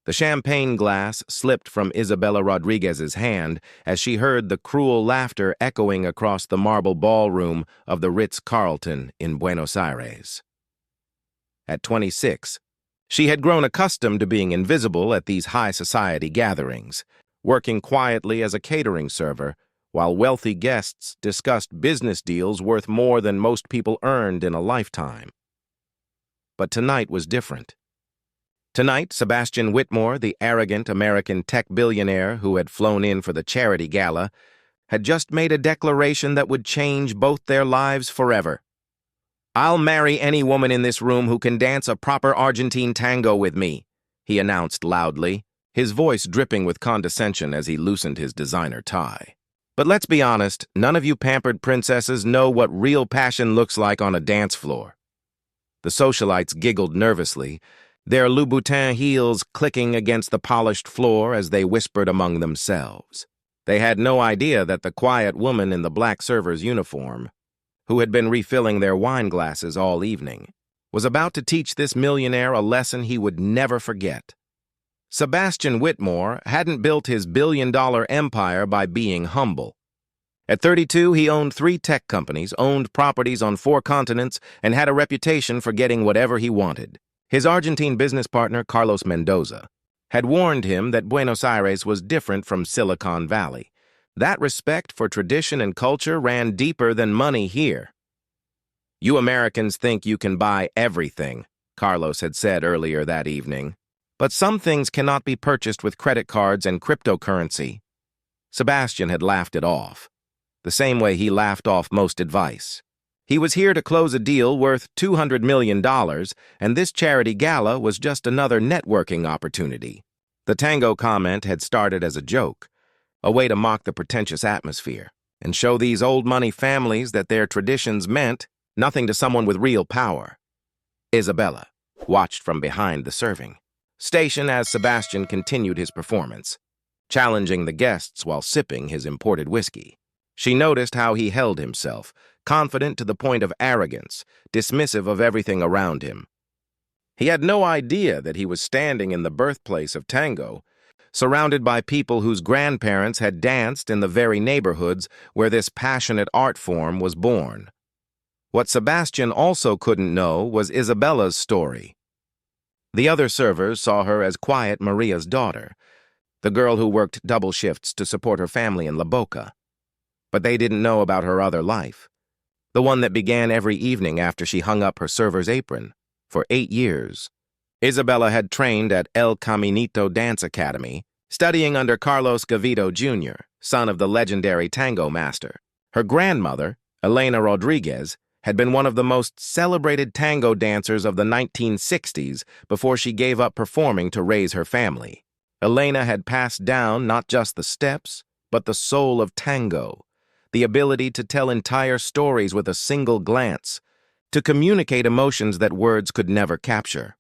The champagne glass slipped from Isabella Rodriguez's hand as she heard the cruel laughter echoing across the marble ballroom of the Ritz-Carlton in Buenos Aires. At 26, she had grown accustomed to being invisible at these high society gatherings, working quietly as a catering server, while wealthy guests discussed business deals worth more than most people earned in a lifetime. But tonight was different. Tonight, Sebastian Whitmore, the arrogant American tech billionaire who had flown in for the charity gala, had just made a declaration that would change both their lives forever. "I'll marry any woman in this room who can dance a proper Argentine tango with me," he announced loudly, his voice dripping with condescension as he loosened his designer tie. "But let's be honest, none of you pampered princesses know what real passion looks like on a dance floor." The socialites giggled nervously, their Louboutin heels clicking against the polished floor as they whispered among themselves. They had no idea that the quiet woman in the black server's uniform, who had been refilling their wine glasses all evening, was about to teach this millionaire a lesson he would never forget. Sebastian Whitmore hadn't built his billion-dollar empire by being humble. At 32, he owned 3 tech companies, owned properties on 4 continents, and had a reputation for getting whatever he wanted. His Argentine business partner, Carlos Mendoza, had warned him that Buenos Aires was different from Silicon Valley. That respect for tradition and culture ran deeper than money here. "You Americans think you can buy everything," Carlos had said earlier that evening. "But some things cannot be purchased with credit cards and cryptocurrency." Sebastian had laughed it off, the same way he laughed off most advice. He was here to close a deal worth $200 million, and this charity gala was just another networking opportunity. The tango comment had started as a joke, a way to mock the pretentious atmosphere, and show these old-money families that their traditions meant nothing to someone with real power. Isabella watched from behind the serving station as Sebastian continued his performance, challenging the guests while sipping his imported whiskey. She noticed how he held himself, confident to the point of arrogance, dismissive of everything around him. He had no idea that he was standing in the birthplace of tango, surrounded by people whose grandparents had danced in the very neighborhoods where this passionate art form was born. What Sebastian also couldn't know was Isabella's story. The other servers saw her as quiet Maria's daughter, the girl who worked double shifts to support her family in La Boca. But they didn't know about her other life, the one that began every evening after she hung up her server's apron. For 8 years, Isabella had trained at El Caminito Dance Academy, studying under Carlos Gavito Jr., son of the legendary tango master. Her grandmother, Elena Rodriguez, had been one of the most celebrated tango dancers of the 1960s before she gave up performing to raise her family. Elena had passed down not just the steps, but the soul of tango, the ability to tell entire stories with a single glance, to communicate emotions that words could never capture.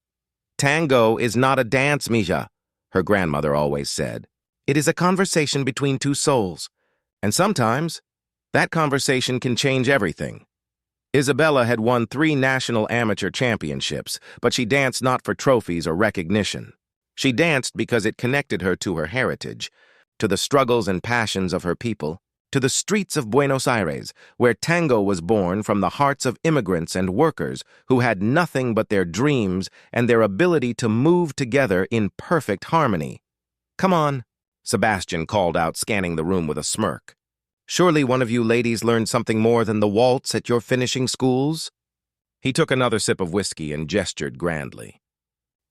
"Tango is not a dance, Mija," her grandmother always said. "It is a conversation between 2 souls, and sometimes that conversation can change everything." Isabella had won 3 national amateur championships, but she danced not for trophies or recognition. She danced because it connected her to her heritage, to the struggles and passions of her people, to the streets of Buenos Aires, where tango was born from the hearts of immigrants and workers who had nothing but their dreams and their ability to move together in perfect harmony. "Come on," Sebastian called out, scanning the room with a smirk. "Surely one of you ladies learned something more than the waltz at your finishing schools?" He took another sip of whiskey and gestured grandly.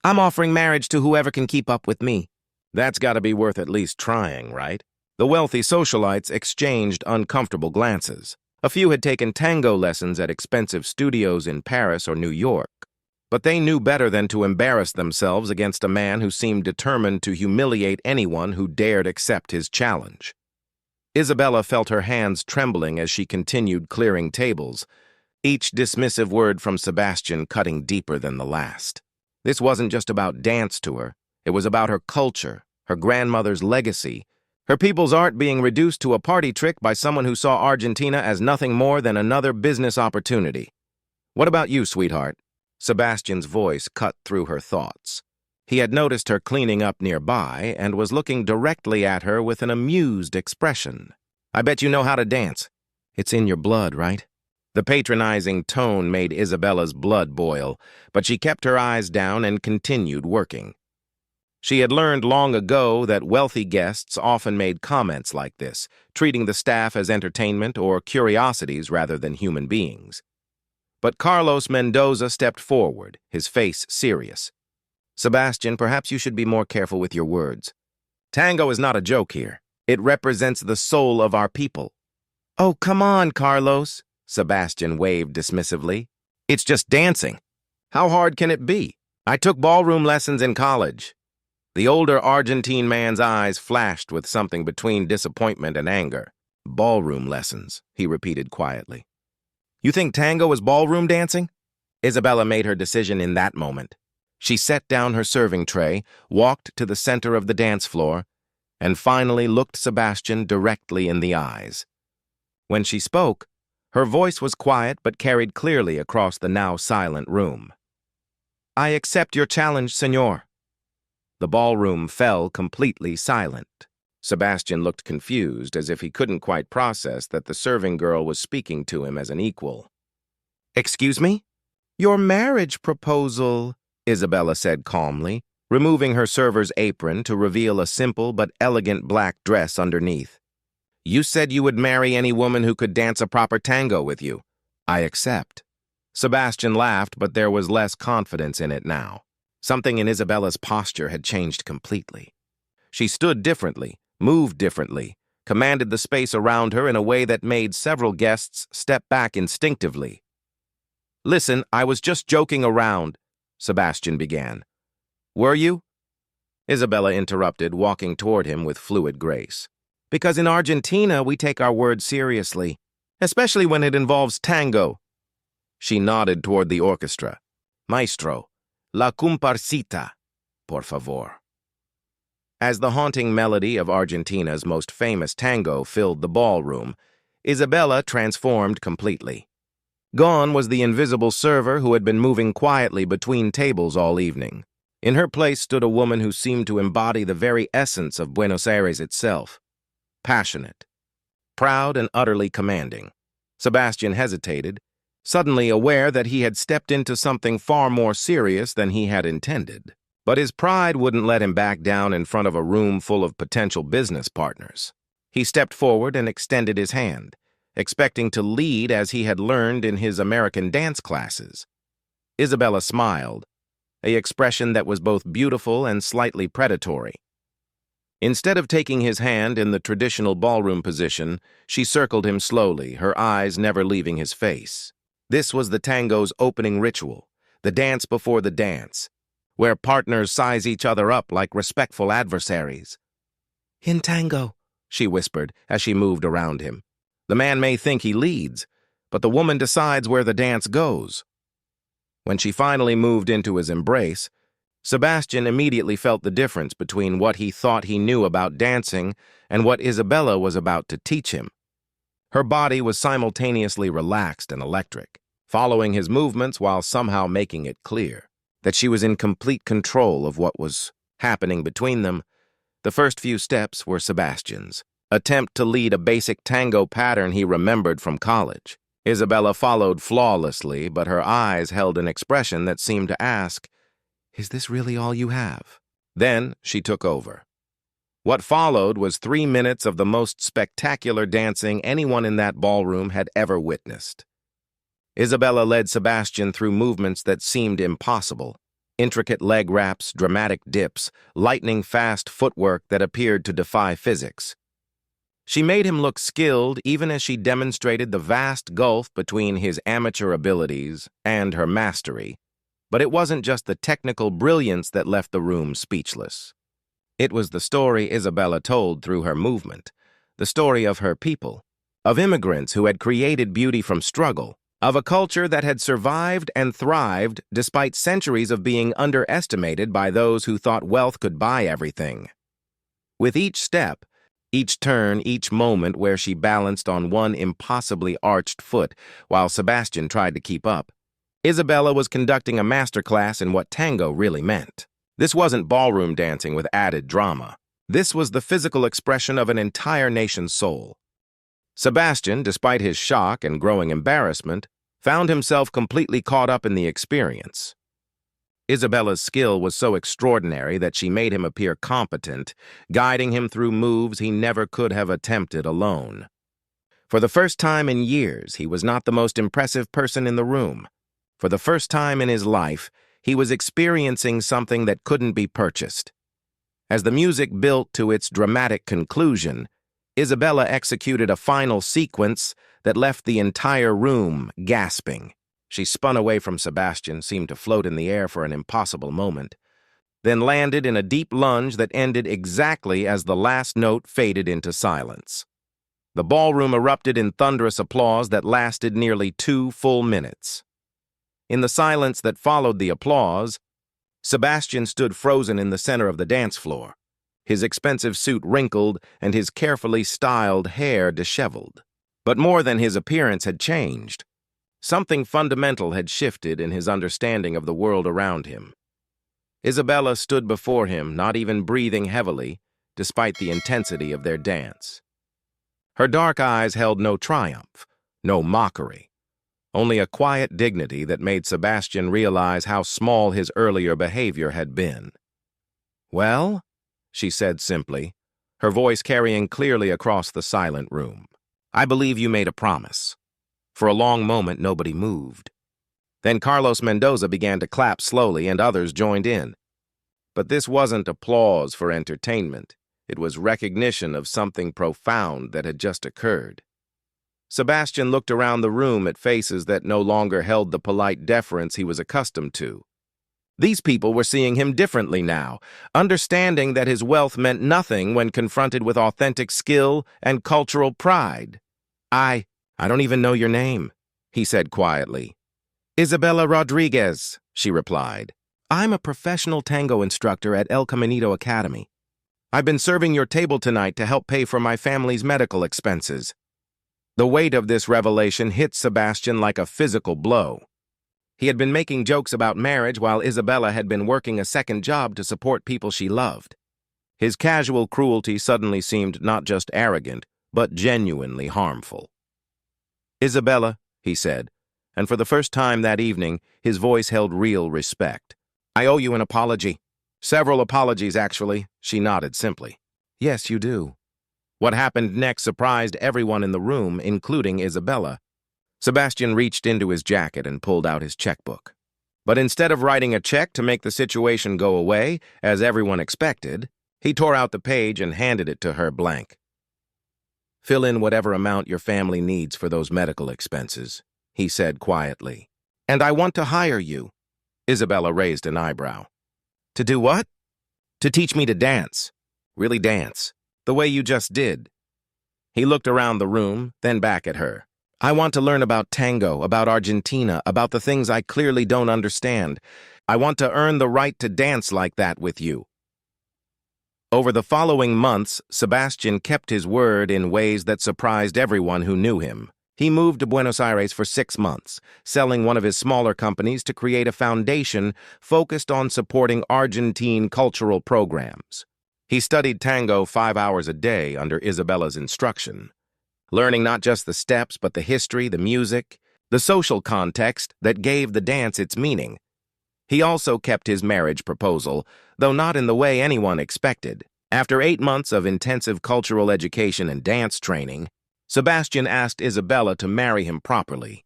"I'm offering marriage to whoever can keep up with me." "That's got to be worth at least trying, right?" The wealthy socialites exchanged uncomfortable glances. A few had taken tango lessons at expensive studios in Paris or New York, but they knew better than to embarrass themselves against a man who seemed determined to humiliate anyone who dared accept his challenge. Isabella felt her hands trembling as she continued clearing tables, each dismissive word from Sebastian cutting deeper than the last. This wasn't just about dance to her. It was about her culture, her grandmother's legacy, her people's art being reduced to a party trick by someone who saw Argentina as nothing more than another business opportunity. "What about you, sweetheart?" Sebastian's voice cut through her thoughts. He had noticed her cleaning up nearby and was looking directly at her with an amused expression. "I bet you know how to dance. It's in your blood, right?" The patronizing tone made Isabella's blood boil, but she kept her eyes down and continued working. She had learned long ago that wealthy guests often made comments like this, treating the staff as entertainment or curiosities rather than human beings. But Carlos Mendoza stepped forward, his face serious. "Sebastian, perhaps you should be more careful with your words. Tango is not a joke here. It represents the soul of our people." "Oh, come on, Carlos," Sebastian waved dismissively. "It's just dancing. How hard can it be? I took ballroom lessons in college." The older Argentine man's eyes flashed with something between disappointment and anger. "Ballroom lessons," he repeated quietly. "You think tango is ballroom dancing?" Isabella made her decision in that moment. She set down her serving tray, walked to the center of the dance floor, and finally looked Sebastian directly in the eyes. When she spoke, her voice was quiet but carried clearly across the now silent room. "I accept your challenge, senor." The ballroom fell completely silent. Sebastian looked confused, as if he couldn't quite process that the serving girl was speaking to him as an equal. "Excuse me?" "Your marriage proposal," Isabella said calmly, removing her server's apron to reveal a simple but elegant black dress underneath. "You said you would marry any woman who could dance a proper tango with you." "I accept." Sebastian laughed, but there was less confidence in it now. Something in Isabella's posture had changed completely. She stood differently, moved differently, commanded the space around her in a way that made several guests step back instinctively. "Listen, I was just joking around," Sebastian began. "Were you?" Isabella interrupted, walking toward him with fluid grace. "Because in Argentina, we take our words seriously, especially when it involves tango." She nodded toward the orchestra. "Maestro, la comparsita, por favor." As the haunting melody of Argentina's most famous tango filled the ballroom, Isabella transformed completely. Gone was the invisible server who had been moving quietly between tables all evening. In her place stood a woman who seemed to embody the very essence of Buenos Aires itself. Passionate, proud, and utterly commanding. Sebastian hesitated, suddenly aware that he had stepped into something far more serious than he had intended. But his pride wouldn't let him back down in front of a room full of potential business partners. He stepped forward and extended his hand, expecting to lead as he had learned in his American dance classes. Isabella smiled, an expression that was both beautiful and slightly predatory. Instead of taking his hand in the traditional ballroom position, she circled him slowly, her eyes never leaving his face. This was the tango's opening ritual, the dance before the dance, where partners size each other up like respectful adversaries. "In tango," she whispered as she moved around him. The man may think he leads, but the woman decides where the dance goes. When she finally moved into his embrace, Sebastian immediately felt the difference between what he thought he knew about dancing and what Isabella was about to teach him. Her body was simultaneously relaxed and electric, following his movements while somehow making it clear that she was in complete control of what was happening between them. The first few steps were Sebastian's attempt to lead a basic tango pattern he remembered from college. Isabella followed flawlessly, but her eyes held an expression that seemed to ask, "Is this really all you have?" Then she took over. What followed was 3 minutes of the most spectacular dancing anyone in that ballroom had ever witnessed. Isabella led Sebastian through movements that seemed impossible. Intricate leg wraps, dramatic dips, lightning-fast footwork that appeared to defy physics. She made him look skilled even as she demonstrated the vast gulf between his amateur abilities and her mastery. But it wasn't just the technical brilliance that left the room speechless. It was the story Isabella told through her movement, the story of her people, of immigrants who had created beauty from struggle, of a culture that had survived and thrived despite centuries of being underestimated by those who thought wealth could buy everything. With each step, each turn, each moment where she balanced on one impossibly arched foot while Sebastian tried to keep up, Isabella was conducting a masterclass in what tango really meant. This wasn't ballroom dancing with added drama. This was the physical expression of an entire nation's soul. Sebastian, despite his shock and growing embarrassment, found himself completely caught up in the experience. Isabella's skill was so extraordinary that she made him appear competent, guiding him through moves he never could have attempted alone. For the first time in years, he was not the most impressive person in the room. For the first time in his life, he was experiencing something that couldn't be purchased. As the music built to its dramatic conclusion, Isabella executed a final sequence that left the entire room gasping. She spun away from Sebastian, seemed to float in the air for an impossible moment, then landed in a deep lunge that ended exactly as the last note faded into silence. The ballroom erupted in thunderous applause that lasted nearly 2 full minutes. In the silence that followed the applause, Sebastian stood frozen in the center of the dance floor, his expensive suit wrinkled and his carefully styled hair disheveled. But more than his appearance had changed. Something fundamental had shifted in his understanding of the world around him. Isabella stood before him, not even breathing heavily, despite the intensity of their dance. Her dark eyes held no triumph, no mockery, only a quiet dignity that made Sebastian realize how small his earlier behavior had been. "Well?" she said simply, her voice carrying clearly across the silent room. "I believe you made a promise." For a long moment, nobody moved. Then Carlos Mendoza began to clap slowly, and others joined in. But this wasn't applause for entertainment. It was recognition of something profound that had just occurred. Sebastian looked around the room at faces that no longer held the polite deference he was accustomed to. These people were seeing him differently now, understanding that his wealth meant nothing when confronted with authentic skill and cultural pride. I don't even know your name," he said quietly. "Isabella Rodriguez," she replied. "I'm a professional tango instructor at El Caminito Academy. I've been serving your table tonight to help pay for my family's medical expenses." The weight of this revelation hit Sebastian like a physical blow. He had been making jokes about marriage while Isabella had been working a second job to support people she loved. His casual cruelty suddenly seemed not just arrogant, but genuinely harmful. "Isabella," he said, and for the first time that evening, his voice held real respect. "I owe you an apology." "Several apologies, actually," she nodded simply. "Yes, you do." What happened next surprised everyone in the room, including Isabella. Sebastian reached into his jacket and pulled out his checkbook. But instead of writing a check to make the situation go away, as everyone expected, he tore out the page and handed it to her blank. "Fill in whatever amount your family needs for those medical expenses," he said quietly. "And I want to hire you." Isabella raised an eyebrow. "To do what?" "To teach me to dance. Really dance. The way you just did." He looked around the room, then back at her. "I want to learn about tango, about Argentina, about the things I clearly don't understand. I want to earn the right to dance like that with you." Over the following months, Sebastian kept his word in ways that surprised everyone who knew him. He moved to Buenos Aires for 6 months, selling one of his smaller companies to create a foundation focused on supporting Argentine cultural programs. He studied tango 5 hours a day under Isabella's instruction, learning not just the steps but the history, the music, the social context that gave the dance its meaning. He also kept his marriage proposal, though not in the way anyone expected. After 8 months of intensive cultural education and dance training, Sebastian asked Isabella to marry him properly,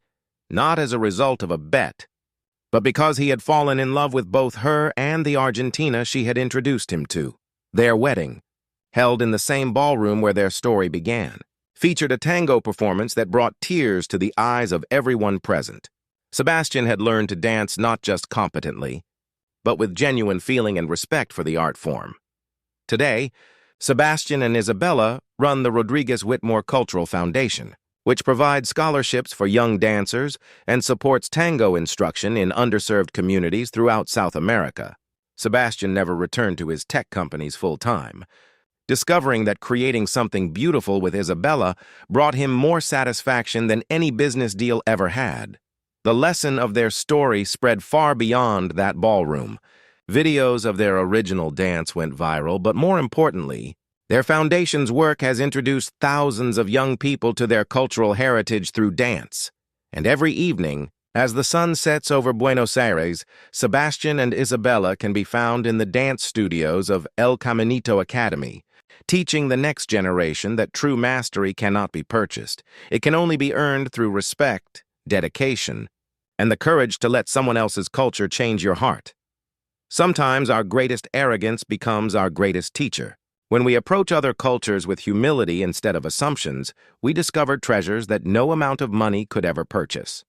not as a result of a bet, but because he had fallen in love with both her and the Argentina she had introduced him to. Their wedding, held in the same ballroom where their story began, featured a tango performance that brought tears to the eyes of everyone present. Sebastian had learned to dance not just competently, but with genuine feeling and respect for the art form. Today, Sebastian and Isabella run the Rodriguez Whitmore Cultural Foundation, which provides scholarships for young dancers and supports tango instruction in underserved communities throughout South America. Sebastian never returned to his tech companies full-time, discovering that creating something beautiful with Isabella brought him more satisfaction than any business deal ever had. The lesson of their story spread far beyond that ballroom. Videos of their original dance went viral, but more importantly, their foundation's work has introduced thousands of young people to their cultural heritage through dance. And every evening, as the sun sets over Buenos Aires, Sebastian and Isabella can be found in the dance studios of El Caminito Academy, teaching the next generation that true mastery cannot be purchased. It can only be earned through respect, dedication, and the courage to let someone else's culture change your heart. Sometimes our greatest arrogance becomes our greatest teacher. When we approach other cultures with humility instead of assumptions, we discover treasures that no amount of money could ever purchase.